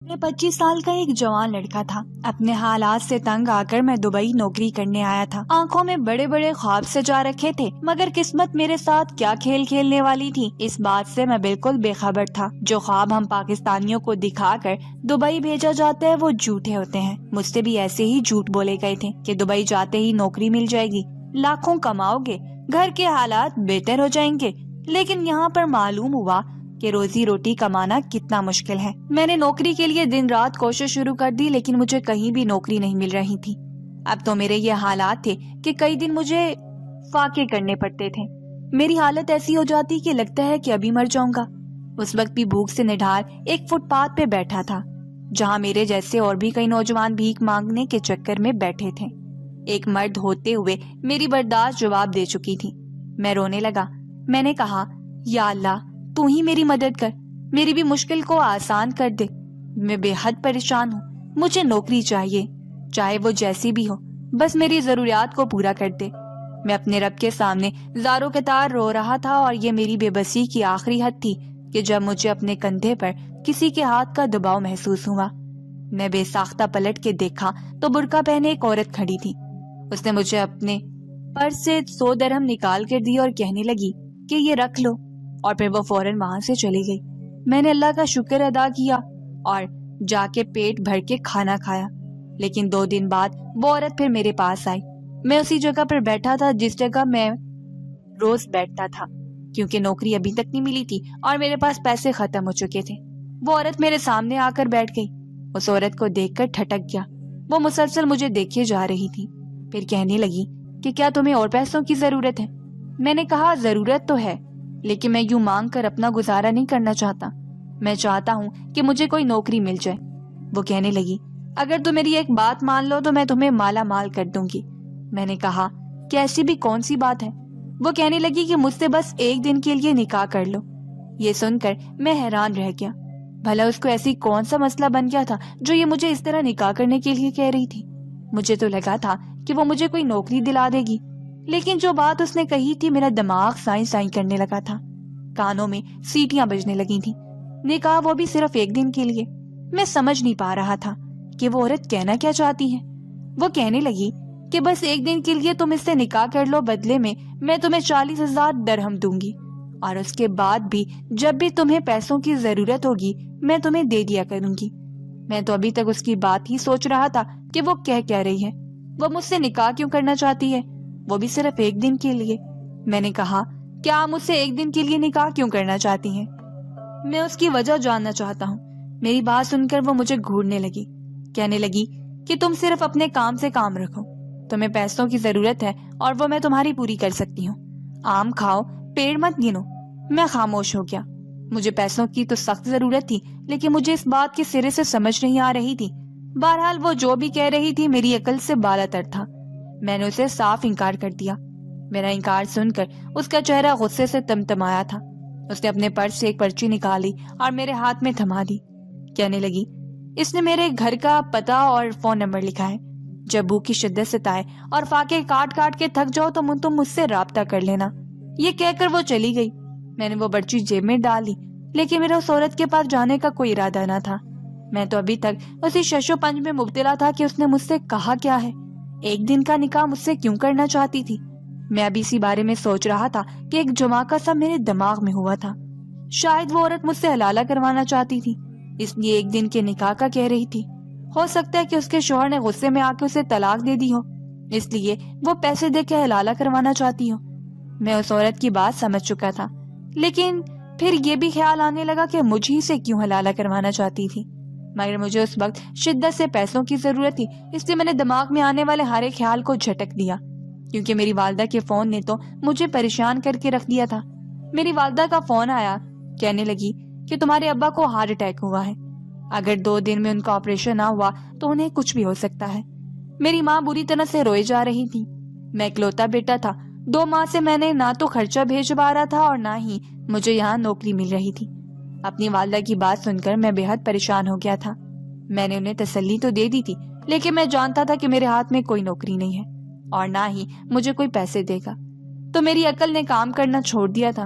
میں 25 سال کا ایک جوان لڑکا تھا۔ اپنے حالات سے تنگ آ کر میں دبئی نوکری کرنے آیا تھا۔ آنکھوں میں بڑے بڑے خواب سجا رکھے تھے، مگر قسمت میرے ساتھ کیا کھیل کھیلنے والی تھی اس بات سے میں بالکل بے خبر تھا۔ جو خواب ہم پاکستانیوں کو دکھا کر دبئی بھیجا جاتا ہے وہ جھوٹے ہوتے ہیں۔ مجھ سے بھی ایسے ہی جھوٹ بولے گئے تھے کہ دبئی جاتے ہی نوکری مل جائے گی، لاکھوں کماؤ گے، گھر کے حالات بہتر ہو جائیں گے۔ لیکن یہاں پر معلوم ہوا کہ روزی روٹی کمانا کتنا مشکل ہے۔ میں نے نوکری کے لیے دن رات کوشش شروع کر دی، لیکن مجھے کہیں بھی نوکری نہیں مل رہی تھی۔ اب تو میرے یہ حالات تھے کہ کئی دن مجھے فاقے کرنے پڑتے تھے۔ میری حالت ایسی ہو جاتی کہ لگتا ہے کہ ابھی مر جاؤں گا۔ اس وقت بھی بھوک سے نڈھال ایک فٹ پاتھ پہ بیٹھا تھا، جہاں میرے جیسے اور بھی کئی نوجوان بھیک مانگنے کے چکر میں بیٹھے تھے۔ ایک مرد ہوتے ہوئے میری برداشت جواب دے چکی تھی۔ میں رونے لگا۔ میں نے کہا، یا اللہ، تو ہی میری مدد کر، میری بھی مشکل کو آسان کر دے۔ میں بے حد پریشان ہوں، مجھے نوکری چاہیے، چاہے وہ جیسی بھی ہو، بس میری ضروریات کو پورا کر دے۔ میں اپنے رب کے سامنے زاروں کے تار رو رہا تھا، اور یہ میری بے بسی کی آخری حد تھی کہ جب مجھے اپنے کندھے پر کسی کے ہاتھ کا دباؤ محسوس ہوا۔ میں بے ساختہ پلٹ کے دیکھا تو برقع پہنے ایک عورت کھڑی تھی۔ اس نے مجھے اپنے پرس سے 100 درہم نکال کر دی اور کہنے لگی کہ یہ رکھ لو، اور پھر وہ فوراً وہاں سے چلی گئی۔ میں نے اللہ کا شکر ادا کیا اور جا کے پیٹ بھر کے کھانا کھایا۔ لیکن 2 دن بعد وہ عورت پھر میرے پاس آئی۔ میں اسی جگہ پر بیٹھا تھا جس جگہ میں روز بیٹھتا تھا، کیونکہ نوکری ابھی تک نہیں ملی تھی اور میرے پاس پیسے ختم ہو چکے تھے۔ وہ عورت میرے سامنے آ کر بیٹھ گئی۔ اس عورت کو دیکھ کر ٹھٹک گیا۔ وہ مسلسل مجھے دیکھے جا رہی تھی، پھر کہنے لگی کہ کیا تمہیں اور پیسوں کی ضرورت ہے؟ میں نے کہا، ضرورت تو ہے، لیکن میں یوں مانگ کر اپنا گزارا نہیں کرنا چاہتا۔ میں چاہتا ہوں کہ مجھے کوئی نوکری مل جائے۔ وہ کہنے لگی، اگر تم میری ایک بات مان لو تو میں تمہیں مالا مال کر دوں گی۔ میں نے کہا کہ ایسی بھی کون سی بات ہے؟ وہ کہنے لگی کہ مجھ سے بس 1 دن کے لیے نکاح کر لو۔ یہ سن کر میں حیران رہ گیا۔ بھلا اس کو ایسی کون سا مسئلہ بن گیا تھا جو یہ مجھے اس طرح نکاح کرنے کے لیے کہہ رہی تھی؟ مجھے تو لگا تھا کہ وہ مجھے کوئی نوکری دلا دے گی، لیکن جو بات اس نے کہی تھی میرا دماغ سائیں سائیں کرنے لگا تھا، کانوں میں سیٹیاں بجنے لگی تھیں۔ نکاح وہ بھی صرف 1 دن کے لیے۔ میں سمجھ نہیں پا رہا تھا کہ وہ عورت کہنا کیا چاہتی ہے۔ وہ کہنے لگی کہ بس 1 دن کے لیے تم اس سے نکاح کر لو، بدلے میں میں تمہیں 40,000 درہم دوں گی، اور اس کے بعد بھی جب بھی تمہیں پیسوں کی ضرورت ہوگی میں تمہیں دے دیا کروں گی۔ میں تو ابھی تک اس کی بات ہی سوچ رہا تھا کہ وہ کہہ رہی ہے۔ وہ مجھ سے نکاح کیوں کرنا چاہتی ہے، وہ بھی صرف 1 دن کے لیے؟ میں نے کہا، کیا آپ مجھ سے 1 دن کے لیے نکاح کیوں کرنا چاہتی ہیں؟ میں اس کی وجہ جاننا چاہتا ہوں۔ میری بات سن کر وہ مجھے گھورنے لگی، کہنے لگی کہ تم صرف اپنے کام سے کام رکھو، تمہیں پیسوں کی ضرورت ہے اور وہ میں تمہاری پوری کر سکتی ہوں۔ آم کھاؤ، پیڑ مت گنو۔ میں خاموش ہو گیا۔ مجھے پیسوں کی تو سخت ضرورت تھی، لیکن مجھے اس بات کے سرے سے سمجھ نہیں آ رہی تھی۔ بہرحال وہ جو بھی کہہ رہی تھی میری عقل سے بالا تر تھا۔ میں نے اسے صاف انکار کر دیا۔ میرا انکار سن کر اس کا چہرہ غصے سے تمتمایا تھا۔ اس نے اپنے پرس سے ایک پرچی نکالی اور میرے ہاتھ میں تھما دی۔ کہنے لگی، اس نے میرے گھر کا پتہ اور فون نمبر لکھا ہے۔ جب بھوک کی شدت ستائے اور فاقے کاٹ کاٹ کے تھک جاؤ تو تم مجھ سے رابطہ کر لینا۔ یہ کہہ کر وہ چلی گئی۔ میں نے وہ پرچی جیب میں ڈال لی، لیکن میرا اس عورت کے پاس جانے کا کوئی ارادہ نہ تھا۔ میں تو ابھی تک اسی شش و پنج میں مبتلا تھا کہ اس نے مجھ سے کہا کیا ہے، 1 دن کا نکاح مجھ سے کیوں کرنا چاہتی تھی؟ میں ابھی اسی بارے میں سوچ رہا تھا کہ ایک جھماکہ سا میرے دماغ میں ہوا تھا۔ شاید وہ عورت مجھ سے حلالہ کروانا چاہتی تھی، اس لیے 1 دن کے نکاح کا کہہ رہی تھی۔ ہو سکتا ہے کہ اس کے شوہر نے غصے میں آ کے اسے طلاق دے دی ہو، اس لیے وہ پیسے دے کے حلالہ کروانا چاہتی ہو۔ میں اس عورت کی بات سمجھ چکا تھا، لیکن پھر یہ بھی خیال آنے لگا کہ مجھے سے کیوں حلالہ کروانا چاہتی تھی، مگر مجھے اس وقت شدت سے پیسوں کی ضرورت تھی، اس لیے میں نے دماغ میں آنے والے ہر ایک خیال کو جھٹک دیا، کیونکہ میری والدہ کے فون نے تو مجھے پریشان کر کے رکھ دیا تھا۔ میری والدہ کا فون آیا، کہنے لگی کہ تمہارے ابا کو ہارٹ اٹیک ہوا ہے، اگر 2 دن میں ان کا آپریشن نہ ہوا تو انہیں کچھ بھی ہو سکتا ہے۔ میری ماں بری طرح سے روئے جا رہی تھی۔ میں اکلوتا بیٹا تھا، 2 ماہ سے میں نے نہ تو خرچہ بھیجوا رہا تھا اور نہ ہی مجھے یہاں نوکری مل رہی تھی۔ اپنی والدہ کی بات سن کر میں بے حد پریشان ہو گیا تھا۔ میں نے انہیں تسلی تو دے دی تھی، لیکن میں جانتا تھا کہ میرے ہاتھ میں کوئی نوکری نہیں ہے اور نہ ہی مجھے کوئی پیسے دے گا، تو میری عقل نے کام کرنا چھوڑ دیا تھا۔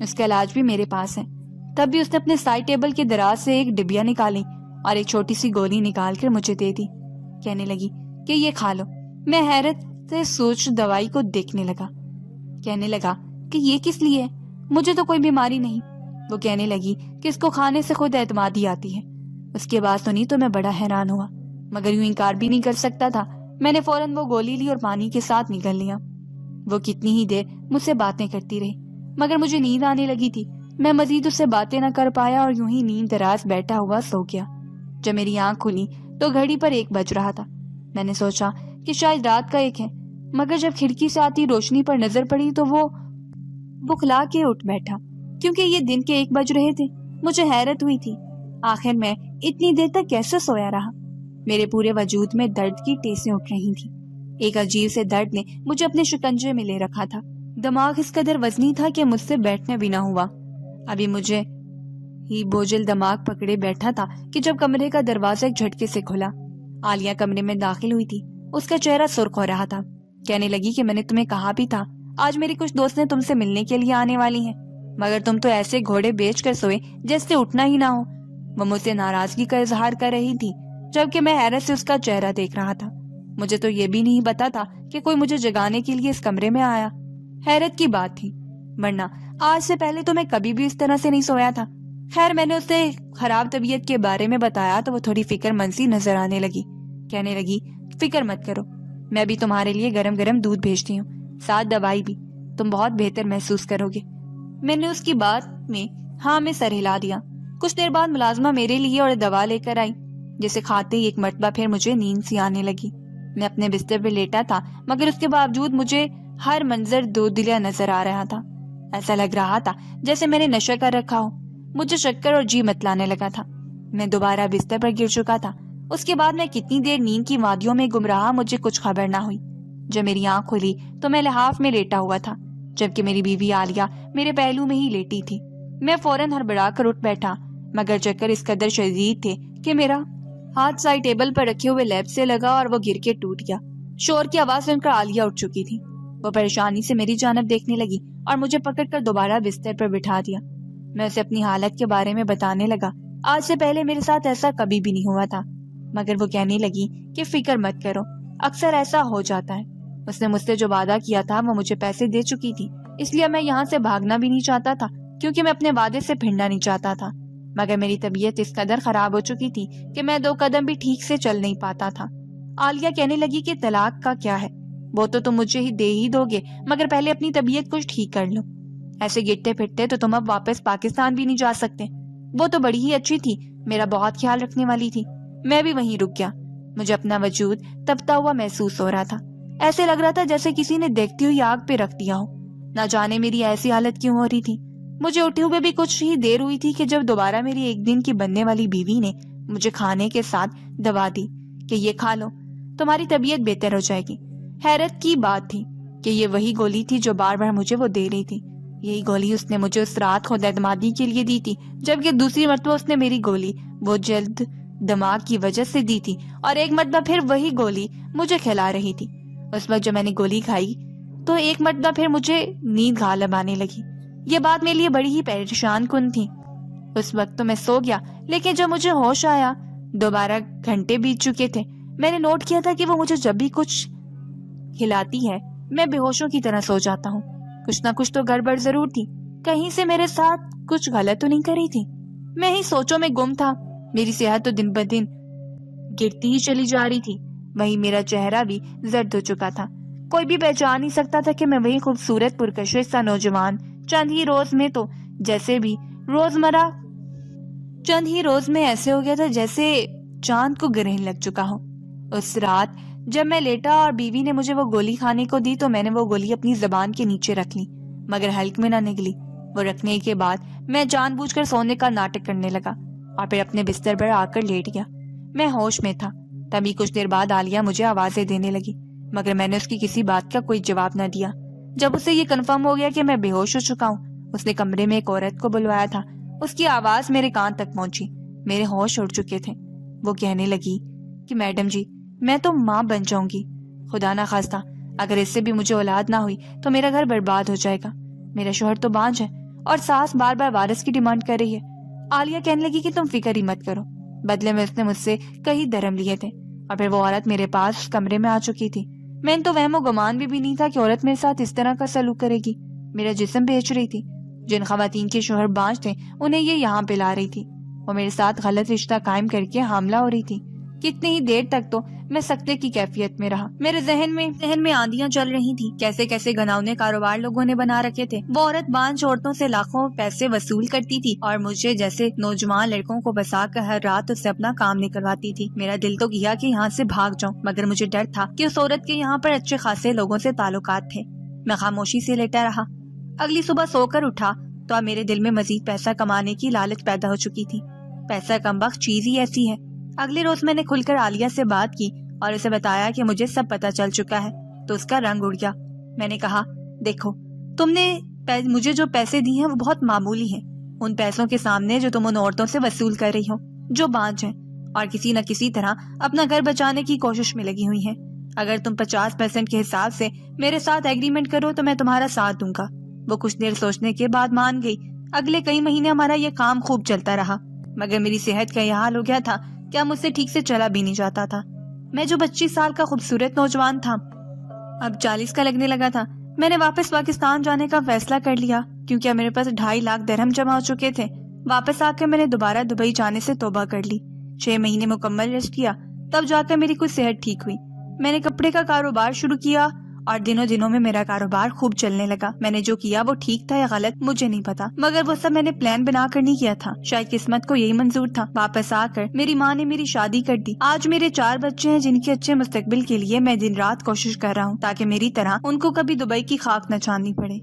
اس کا علاج بھی میرے پاس ہے۔ تب بھی اس نے اپنے سائڈ ٹیبل کے دراز سے ایک ڈبیا نکالی اور ایک چھوٹی سی گولی نکال کر مجھے دے دی۔ کہنے لگی کہ یہ کھا لو۔ میں حیرت سے سوچ دوائی کو دیکھنے لگا۔ کہنے لگا کہ یہ کس لیے ہے؟ مجھے تو کوئی بیماری نہیں۔ وہ کہنے لگی کہ اس کو کھانے سے خود اعتمادی آتی ہے۔ اس کے بعد سنی تو میں بڑا حیران ہوا، مگر یوں انکار بھی نہیں کر سکتا تھا۔ میں نے فوراً وہ گولی لی اور پانی کے ساتھ نکل لیا۔ وہ کتنی ہی دیر مجھ سے باتیں کرتی رہی، مگر مجھے نیند آنے لگی تھی۔ میں مزید اس سے باتیں نہ کر پایا اور یوں ہی نیند دراز بیٹھا ہوا سو گیا۔ جب میری آنکھ کھلی تو گھڑی پر 1 بج رہا تھا۔ میں نے سوچا کہ شاید رات کا 1 ہے، مگر جب کھڑکی سے آتی روشنی پر نظر پڑی تو وہ بخلا کے اٹھ بیٹھا، کیونکہ یہ دن کے 1 بج رہے تھے۔ مجھے حیرت ہوئی تھی، آخر میں اتنی دیر تک کیسے سویا رہا؟ میرے پورے وجود میں درد کی ٹیسیں اٹھ رہی تھی۔ ایک عجیب سے درد نے مجھے اپنے شکنجے میں لے رکھا تھا۔ دماغ اس قدر وزنی تھا کہ مجھ سے بیٹھنے بھی نہ ہوا۔ ابھی مجھے ہی بوجھل دماغ پکڑے بیٹھا تھا کہ جب کمرے کا دروازہ ایک جھٹکے سے کھلا۔ عالیہ کمرے میں داخل ہوئی تھی۔ اس کا چہرہ سرخ ہو رہا تھا۔ کہنے لگی کہ میں نے تمہیں کہا بھی تھا آج میری کچھ دوستیں تم سے ملنے کے لیے آنے والی ہیں، مگر تم تو ایسے گھوڑے بیچ کر سوئے جیسے اٹھنا ہی نہ ہو۔ وہ مجھ سے ناراضگی کا اظہار کر رہی تھی، جبکہ میں حیرت سے اس کا چہرہ دیکھ رہا تھا۔ مجھے تو یہ بھی نہیں پتا تھا کہ کوئی مجھے جگانے کے لیے اس کمرے میں آیا۔ حیرت کی بات تھی، ورنہ آج سے پہلے تو میں کبھی بھی اس طرح سے نہیں سویا تھا۔ خیر میں نے اسے خراب طبیعت کے بارے میں بتایا تو وہ تھوڑی فکر مند سی نظر آنے لگی۔ کہنے لگی فکر مت کرو، میں بھی تمہارے لیے گرم گرم دودھ بھیجتی ہوں، ساتھ دوائی بھی، تم بہت بہتر محسوس کرو گے۔ میں نے اس کی بات میں ہاں میں سر ہلا دیا۔ کچھ دیر بعد ملازمہ میرے لیے اور دوا لے کر آئی، جسے کھاتے ہی ایک مرتبہ پھر مجھے نیند سی آنے لگی۔ میں اپنے بستر پہ لیٹا تھا، مگر اس کے باوجود مجھے ہر منظر دو دلیا نظر آ رہا تھا۔ ایسا لگ رہا تھا جیسے میں نے نشہ کر رکھا ہو۔ مجھے چکر اور جی متلانے لگا تھا۔ میں دوبارہ بستر پر گر چکا تھا۔ اس کے بعد میں کتنی دیر نیند کی وادیوں میں گم رہا، مجھے کچھ خبر نہ ہوئی۔ جب میری آنکھ کھلی تو میں لحاف میں لیٹا ہوا تھا، جبکہ میری بیوی عالیہ میرے پہلو میں ہی لیٹی تھی۔ میں فوراً ہڑبڑا کر اٹھ بیٹھا، مگر چکر اس قدر شدید تھے کہ میرا ہاتھ سائڈ ٹیبل پر رکھے ہوئے لیپ سے لگا اور وہ گر کے ٹوٹ گیا۔ شور کی آواز سن کر عالیہ اٹھ چکی تھی۔ وہ پریشانی سے میری جانب دیکھنے لگی اور مجھے پکڑ کر دوبارہ بستر پر بٹھا دیا۔ میں اسے اپنی حالت کے بارے میں بتانے لگا۔ آج سے پہلے میرے ساتھ ایسا کبھی بھی نہیں ہوا تھا، مگر وہ کہنے لگی کہ فکر مت کرو، اکثر ایسا ہو جاتا ہے۔ اس نے مجھ سے جو وعدہ کیا تھا وہ مجھے پیسے دے چکی تھی، اس لیے میں یہاں سے بھاگنا بھی نہیں چاہتا تھا، کیونکہ میں اپنے وعدے سے پھرنا نہیں چاہتا تھا۔ مگر میری طبیعت اس قدر خراب ہو چکی تھی کہ میں 2 قدم بھی ٹھیک سے چل نہیں پاتا تھا۔ عالیہ کہنے لگی کہ طلاق کا کیا ہے، وہ تو تم مجھے ہی دے ہی دو گے، مگر پہلے اپنی طبیعت کچھ ٹھیک کر لو۔ ایسے گرتے پھرتے تو تم اب واپس پاکستان بھی نہیں جا سکتے۔ وہ تو بڑی ہی اچھی تھی، میرا بہت خیال رکھنے والی تھی۔ میں بھی وہیں رک گیا۔ مجھے اپنا وجود تپتا ہوا محسوس ہو رہا تھا، ایسے لگ رہا تھا جیسے کسی نے دیکھتی ہوئی آگ پہ رکھ دیا ہو۔ نہ جانے میری ایسی حالت کیوں ہو رہی تھی۔ مجھے اٹھے ہوئے بھی کچھ ہی دیر ہوئی تھی کہ جب دوبارہ میری 1 دن کی بننے والی بیوی نے مجھے کھانے کے ساتھ دوا دی کہ یہ کھا لو، تمہاری طبیعت بہتر ہو جائے گی۔ حیرت کی بات تھی کہ یہ وہی گولی تھی جو بار بار مجھے وہ دے رہی تھی۔ یہی گولی اس نے مجھے اس رات خود اعتمادی کے لیے دی تھی، جبکہ دوسری مرتبہ اس نے میری گولی وہ جلد دماغ کی وجہ سے دی تھی، اور ایک مرتبہ پھر وہی گولی مجھے کھلا رہی تھی۔ اس وقت جب میں نے گولی کھائی تو ایک مرتبہ پھر مجھے نیند غالب آنے لگی۔ یہ بات میرے لیے بڑی ہی پریشان کن تھی۔ اس وقت تو میں سو گیا، لیکن جب مجھے ہوش آیا 12 گھنٹے بیت چکے تھے۔ میں نے نوٹ کیا تھا کہ وہ مجھے جب بھی کچھ کھلاتی ہے میں بے ہوشوں کی طرح سو جاتا ہوں۔ کچھ نہ کچھ تو گڑبڑ ضرور تھی، کہیں سے میرے ساتھ کچھ غلط تو نہیں کری تھی۔ میں ہی سوچوں میں گم تھا۔ میری صحت تو دن بدن گرتی ہی چلی جا رہی تھی، وہی میرا چہرہ بھی زرد ہو چکا تھا۔ کوئی بھی پہچان نہیں سکتا تھا کہ میں وہی خوبصورت پرکشش سا نوجوان چند ہی روز میں ایسے ہو گیا تھا جیسے چاند کو گرہن لگ چکا ہو۔ اس رات جب میں لیٹا اور بیوی نے مجھے وہ گولی کھانے کو دی تو میں نے وہ گولی اپنی زبان کے نیچے رکھ لی، مگر حلق میں نہ نکلی۔ وہ رکھنے کے بعد میں جان بوجھ کر سونے کا ناٹک کرنے لگا اور پھر اپنے بستر پر آ کر لیٹ گیا۔ میں ہوش میں تھا۔ تبھی کچھ دیر بعد عالیہ مجھے آوازیں دینے لگی، مگر میں نے اس کی کسی بات کا کوئی جواب نہ دیا۔ جب اسے یہ کنفرم ہو گیا کہ میں بے ہوش ہو چکا ہوں، اس نے کمرے میں ایک عورت کو بلوایا تھا۔ اس کی آواز میرے کان تک پہنچی، میرے ہوش اڑ چکے تھے۔ وہ کہنے لگی کہ میڈم جی میں تو ماں بن جاؤں گی، خدا نہ خواستہ اگر اس سے بھی مجھے اولاد نہ ہوئی تو میرا گھر برباد ہو جائے گا۔ میرا شوہر تو بانجھ ہے اور ساس بار بار وارث کی ڈیمانڈ کر رہی ہے۔ عالیہ کہنے لگی کہ تم فکر ہی مت کرو۔ بدلے میں اس نے مجھ سے کئی درہم لیے تھے اور پھر وہ عورت میرے پاس کمرے میں آ چکی تھی۔ میں نے تو وہم و گمان بھی نہیں تھا کہ عورت میرے ساتھ اس طرح کا سلوک کرے گی۔ میرا جسم بیچ رہی تھی۔ جن خواتین کے شوہر بانج تھے انہیں یہ یہاں پہ لا رہی تھی۔ وہ میرے ساتھ غلط رشتہ قائم کر کے حاملہ ہو رہی تھی۔ کتنی ہی دیر تک تو میں سکتے کی کیفیت میں رہا۔ میرے ذہن میں آندیاں چل رہی تھی، کیسے کیسے گھناؤنے کاروبار لوگوں نے بنا رکھے تھے۔ وہ عورت بانج عورتوں سے لاکھوں پیسے وصول کرتی تھی اور مجھے جیسے نوجوان لڑکوں کو بسا کر ہر رات اس سے اپنا کام نکلواتی تھی۔ میرا دل تو کیا کہ یہاں سے بھاگ جاؤں، مگر مجھے ڈر تھا کہ اس عورت کے یہاں پر اچھے خاصے لوگوں سے تعلقات تھے۔ میں خاموشی سے لیٹا رہا۔ اگلی صبح سو کر اٹھا تو اب میرے دل میں مزید پیسہ کمانے کی لالچ پیدا ہو چکی تھی۔ پیسہ کمبخت چیز ہی ایسی ہے۔ اگلے روز میں نے کھل کر عالیہ سے بات کی اور اسے بتایا کہ مجھے سب پتہ چل چکا ہے، تو اس کا رنگ اڑ گیا۔ میں نے کہا، دیکھو تم نے مجھے جو پیسے دی ہیں وہ بہت معمولی ہیں ان پیسوں کے سامنے جو تم ان عورتوں سے وصول کر رہی ہو جو بانج ہیں اور کسی نہ کسی طرح اپنا گھر بچانے کی کوشش میں لگی ہوئی ہیں۔ اگر تم 50% کے حساب سے میرے ساتھ ایگریمنٹ کرو تو میں تمہارا ساتھ دوں گا۔ وہ کچھ دیر سوچنے کے بعد مان گئی۔ اگلے کئی مہینے ہمارا یہ کام خوب چلتا رہا، مگر میری صحت کا یہ حال ہو گیا تھا کہ اب مجھ سے ٹھیک سے چلا بھی نہیں جاتا تھا۔ میں جو 25 سال کا خوبصورت نوجوان تھا اب 40 کا لگنے لگا تھا۔ میں نے واپس پاکستان جانے کا فیصلہ کر لیا کیونکہ اب میرے پاس 2.5 لاکھ درہم جمع ہو چکے تھے۔ واپس آ کر میں نے دوبارہ دبئی جانے سے توبہ کر لی۔ 6 مہینے مکمل ریسٹ کیا، تب جا کر میری کچھ صحت ٹھیک ہوئی۔ میں نے کپڑے کا کاروبار شروع کیا اور دنوں میں میرا کاروبار خوب چلنے لگا۔ میں نے جو کیا وہ ٹھیک تھا یا غلط مجھے نہیں پتا، مگر وہ سب میں نے پلان بنا کر نہیں کیا تھا۔ شاید قسمت کو یہی منظور تھا۔ واپس آ کر میری ماں نے میری شادی کر دی۔ آج میرے 4 بچے ہیں جن کے اچھے مستقبل کے لیے میں دن رات کوشش کر رہا ہوں تاکہ میری طرح ان کو کبھی دبئی کی خاک نہ چھاننی پڑے۔